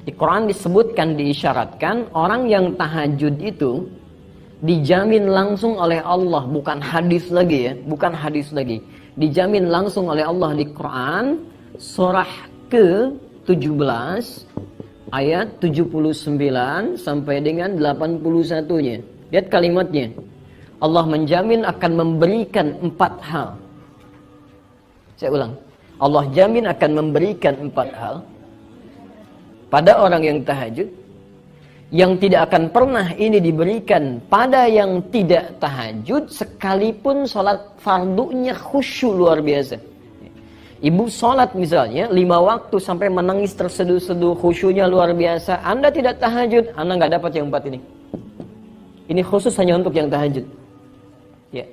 Di Quran disebutkan, diisyaratkan orang yang tahajud itu dijamin langsung oleh Allah, bukan hadis lagi ya, bukan hadis lagi. Dijamin langsung oleh Allah di Quran surah ke-17 ayat 79 sampai dengan 81-nya. Lihat kalimatnya. Allah menjamin akan memberikan 4 hal. Saya ulang. Allah jamin akan memberikan 4 hal pada orang yang tahajud, yang tidak akan pernah ini diberikan pada yang tidak tahajud, sekalipun sholat fardunya khusyuk luar biasa. Ibu sholat misalnya 5 waktu sampai menangis terseduh-seduh, khusyuknya luar biasa. Anda tidak tahajud, Anda nggak dapat yang 4 ini. Ini khusus hanya untuk yang tahajud. Ya.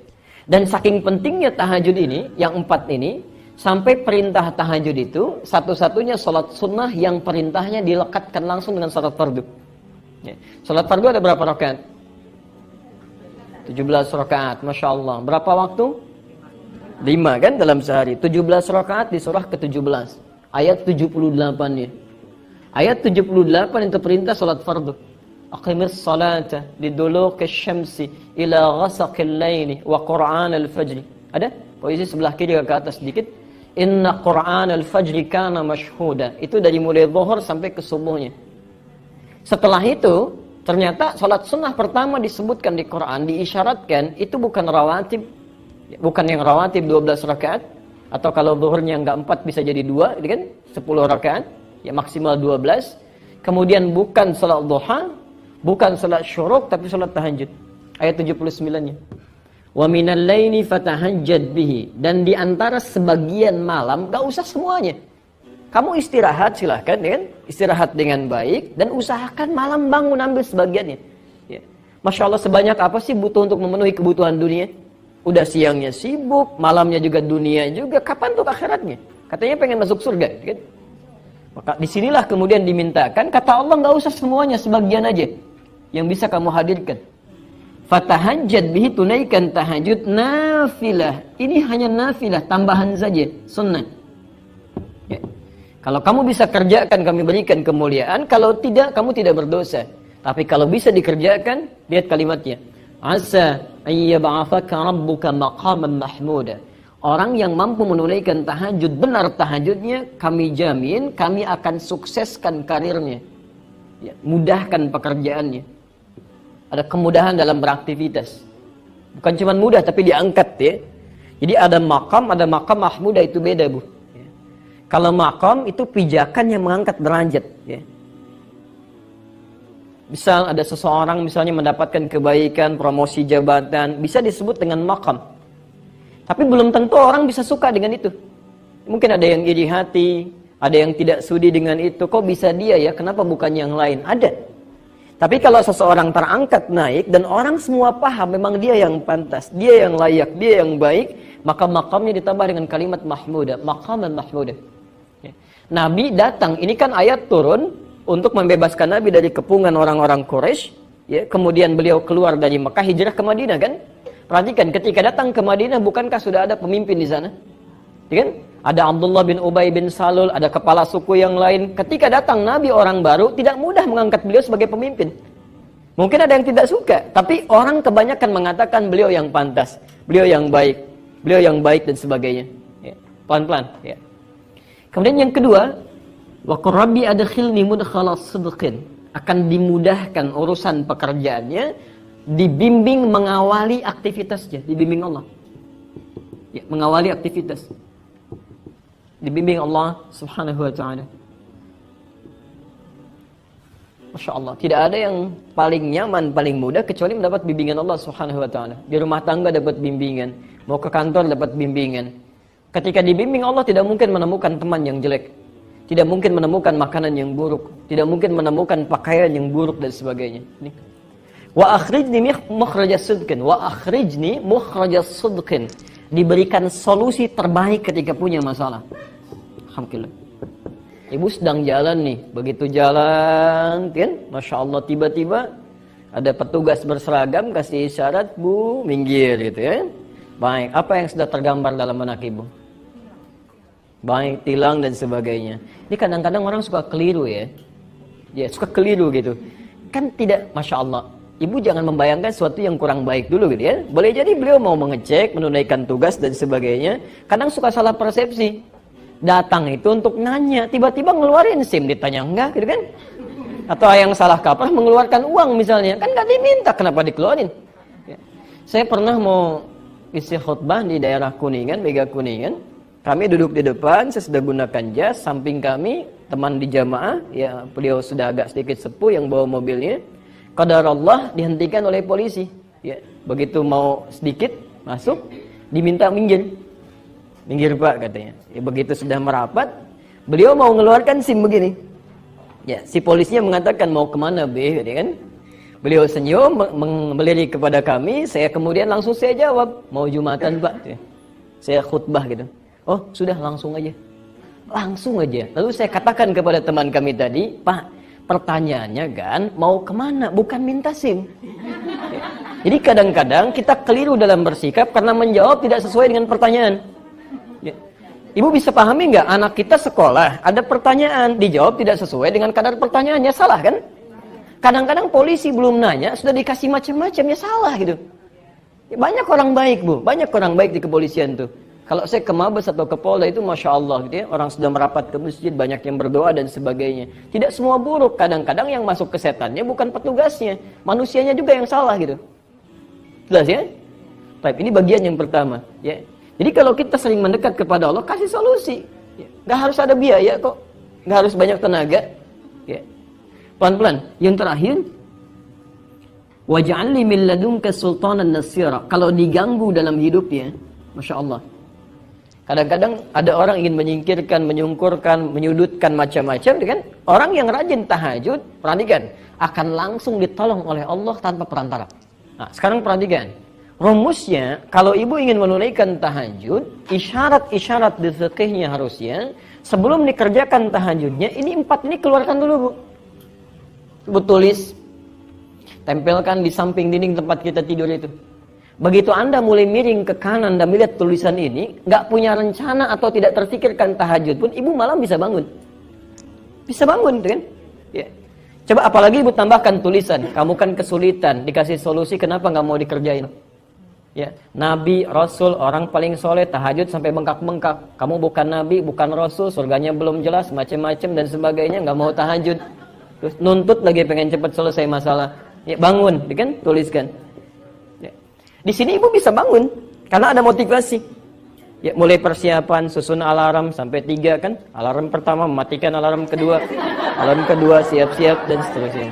Dan saking pentingnya tahajud ini, yang 4 ini, sampai perintah tahajud itu satu-satunya sholat sunnah yang perintahnya dilekatkan langsung dengan sholat fardu. Ya. Sholat fardu ada berapa rakaat? 17 rakaat, Masya Allah. Berapa waktu? 5 kan dalam sehari. 17 rakaat di surah ke-17 ayat 78-nya. Ayat 78 itu perintah sholat fardu. Aqimis salata liduluki syamsi ila ghasaqil laili wa qur'an al-fajri. Ada? Posisi sebelah kiri ke atas sedikit. Inna Qur'an al-fajri kana mashhuda. Itu dari mulai zuhur sampai ke subuhnya. Setelah itu, ternyata salat sunnah pertama disebutkan di Quran, diisyaratkan, itu bukan rawatib. Bukan yang rawatib 12 rakaat. Atau kalau zuhurnya enggak 4 bisa jadi 2, gitu kan? 10 rakaat. Ya maksimal 12. Kemudian bukan salat duha, bukan salat syuruk, tapi salat tahajud. Ayat 79-nya. Wa minal laili fatahajjad bihi, dan di antara sebagian malam, gak usah semuanya. Kamu istirahat silahkan, ya kan? Istirahat dengan baik dan usahakan malam bangun ambil sebagiannya. Ya. Masya Allah, sebanyak apa sih butuh untuk memenuhi kebutuhan dunia? Udah siangnya sibuk, malamnya juga dunia juga. Kapan tuh akhiratnya? Katanya pengen masuk surga, ya kan? Maka disinilah kemudian dimintakan, kata Allah gak usah semuanya, sebagian aja yang bisa kamu hadirkan. Fatahajjad bihi, tunaikan tahajud nafilah. Ini hanya nafilah, tambahan saja, sunnah. Ya. Kalau kamu bisa kerjakan, kami berikan kemuliaan. Kalau tidak, kamu tidak berdosa. Tapi kalau bisa dikerjakan, lihat kalimatnya. Asa ayyab'athaka rabbuka maqaman mahmuda. Orang yang mampu menunaikan tahajud, benar tahajudnya, kami jamin, kami akan sukseskan karirnya. Ya, mudahkan pekerjaannya. Ada kemudahan dalam beraktivitas. Bukan cuma mudah, tapi diangkat ya. Jadi ada makam mahmudah, itu beda bu. Ya. Kalau makam itu pijakan yang mengangkat derajat. Ya. Misal ada seseorang misalnya mendapatkan kebaikan, promosi jabatan, bisa disebut dengan makam. Tapi belum tentu orang bisa suka dengan itu. Mungkin ada yang iri hati, ada yang tidak sudi dengan itu. Kok bisa dia ya? Kenapa bukan yang lain? Ada. Tapi kalau seseorang terangkat naik dan orang semua paham memang dia yang pantas, dia yang layak, dia yang baik, maka makamnya ditambah dengan kalimat mahmudah, maqaman mahmudah. Ya. Nabi datang, ini kan ayat turun untuk membebaskan Nabi dari kepungan orang-orang Quraisy. Ya, kemudian beliau keluar dari Mekah, hijrah ke Madinah kan? Perhatikan, ketika datang ke Madinah, bukankah sudah ada pemimpin di sana? Ya kan? Ada Abdullah bin Ubay bin Salul, ada kepala suku yang lain. Ketika datang Nabi orang baru, tidak mudah mengangkat beliau sebagai pemimpin. Mungkin ada yang tidak suka, tapi orang kebanyakan mengatakan beliau yang pantas, beliau yang baik dan sebagainya. Ya, pelan-pelan. Ya. Kemudian yang kedua, wa qur rabbi adkhilni mudkhalas sidqin, akan dimudahkan urusan pekerjaannya, dibimbing mengawali aktivitasnya, dibimbing Allah. Ya, mengawali aktivitas. Dibimbing Allah subhanahu wa ta'ala. Masya Allah, tidak ada yang paling nyaman, paling mudah kecuali mendapat bimbingan Allah subhanahu wa ta'ala. Di rumah tangga dapat bimbingan, mau ke kantor dapat bimbingan. Ketika dibimbing Allah tidak mungkin menemukan teman yang jelek, tidak mungkin menemukan makanan yang buruk, tidak mungkin menemukan pakaian yang buruk dan sebagainya. Wa akhrijni mukhrajas sidqin, wa akhrijni mukhrajas sidqin. Diberikan solusi terbaik ketika punya masalah. Alhamdulillah. Ibu sedang jalan nih, begitu jalan, kan? Masya Allah, tiba-tiba ada petugas berseragam kasih isyarat, bu, minggir gitu ya. Baik, apa yang sudah tergambar dalam benak ibu? Baik, tilang dan sebagainya. Ini kadang-kadang orang suka keliru ya. Ya, suka keliru gitu. Kan tidak, Masya Allah. Ibu jangan membayangkan sesuatu yang kurang baik dulu gitu ya. Boleh jadi beliau mau mengecek, menunaikan tugas dan sebagainya. Kadang suka salah persepsi. Datang itu untuk nanya, tiba-tiba ngeluarin SIM, ditanya enggak gitu kan. Atau yang salah kaprah mengeluarkan uang misalnya, kan nggak diminta, kenapa dikeluarin? Ya. Saya pernah mau isi khutbah di daerah Kuningan, Mega Kuningan. Kami duduk di depan, saya sudah gunakan jas, samping kami teman di jamaah, ya beliau sudah agak sedikit sepuh yang bawa mobilnya. Qadar Allah dihentikan oleh polisi. Ya, begitu mau sedikit masuk, diminta minggir. Minggir Pak katanya. Ya, begitu sudah merapat, beliau mau mengeluarkan SIM begini. Ya, si polisinya mengatakan mau kemana be, gitu kan? Beliau senyum, melirik kepada kami. Saya kemudian langsung saya jawab, mau Jumatan Pak. Ya. Saya khutbah gitu. Oh sudah langsung aja, langsung aja. Lalu saya katakan kepada teman kami tadi, Pak, pertanyaannya kan mau kemana, bukan minta SIM. Ya. Jadi kadang-kadang kita keliru dalam bersikap karena menjawab tidak sesuai dengan pertanyaan. Ya. Ibu bisa pahami nggak, anak kita sekolah, ada pertanyaan, dijawab tidak sesuai dengan kadar pertanyaannya, salah kan? Kadang-kadang polisi belum nanya, sudah dikasih macam-macam, ya salah gitu. Ya, banyak orang baik Bu, banyak orang baik di kepolisian tuh. Kalau saya ke Mabes atau ke Polda itu Masya Allah gitu ya, orang sudah merapat ke masjid, banyak yang berdoa dan sebagainya. Tidak semua buruk, kadang-kadang yang masuk ke setannya bukan petugasnya, manusianya juga yang salah gitu. Jelas ya? Baik, ini bagian yang pertama ya. Jadi kalau kita sering mendekat kepada Allah, kasih solusi. Ya. Gak harus ada biaya kok. Gak harus banyak tenaga. Ya. Pelan-pelan. Yang terakhir, waj'al li min ladunka sultanan nasira. Kalau diganggu dalam hidupnya, Masya Allah. Kadang-kadang ada orang ingin menyingkirkan, menyungkurkan, menyudutkan macam-macam. Kan? Orang yang rajin tahajud, perhatikan, akan langsung ditolong oleh Allah tanpa perantara. Nah, sekarang perhatikan. Rumusnya, kalau ibu ingin menunaikan tahajud, isyarat-isyarat di fikihnya harusnya, sebelum dikerjakan tahajudnya, ini 4 ini keluarkan dulu Bu. Ibu tulis, tempelkan di samping dinding tempat kita tidur itu. Begitu Anda mulai miring ke kanan dan melihat tulisan ini, nggak punya rencana atau tidak terfikirkan tahajud pun, ibu malam bisa bangun. Bisa bangun, kan? Ya. Coba apalagi ibu tambahkan tulisan, kamu kan kesulitan, dikasih solusi, kenapa nggak mau dikerjain? Ya, Nabi, Rasul, orang paling soleh, tahajud sampai bengkak-bengkak. Kamu bukan Nabi, bukan Rasul, surganya belum jelas, macam-macam dan sebagainya, nggak mau tahajud. Terus nuntut lagi pengen cepat selesai masalah. Ya, bangun, kan? Tuliskan. Ya. Di sini ibu bisa bangun, karena ada motivasi. Ya, mulai persiapan, susun alarm sampai 3 kan? Alarm pertama, mematikan alarm kedua. Alarm kedua, siap-siap dan seterusnya.